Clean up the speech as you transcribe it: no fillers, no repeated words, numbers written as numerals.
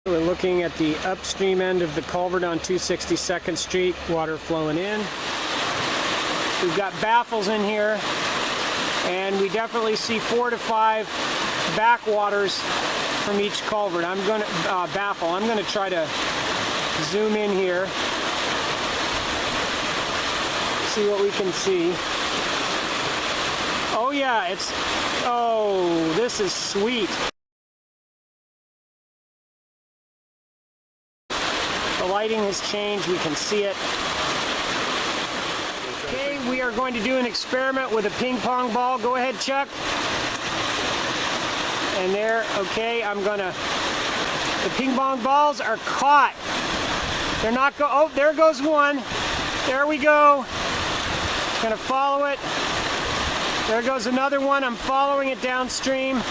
We're looking at the upstream end of the culvert on 262nd Street, water flowing in. We've got baffles in here, and we definitely see 4 to 5 backwaters from each culvert. I'm going to baffle. I'm going to try to zoom in here, see what we can see. Oh yeah, oh, this is sweet. The lighting has changed, we can see it. Okay, we are going to do an experiment with a ping pong ball. Go ahead, Chuck. And there, okay, the ping pong balls are caught. They're not oh, there goes one. There we go. Gonna follow it. There goes another one. I'm following it downstream.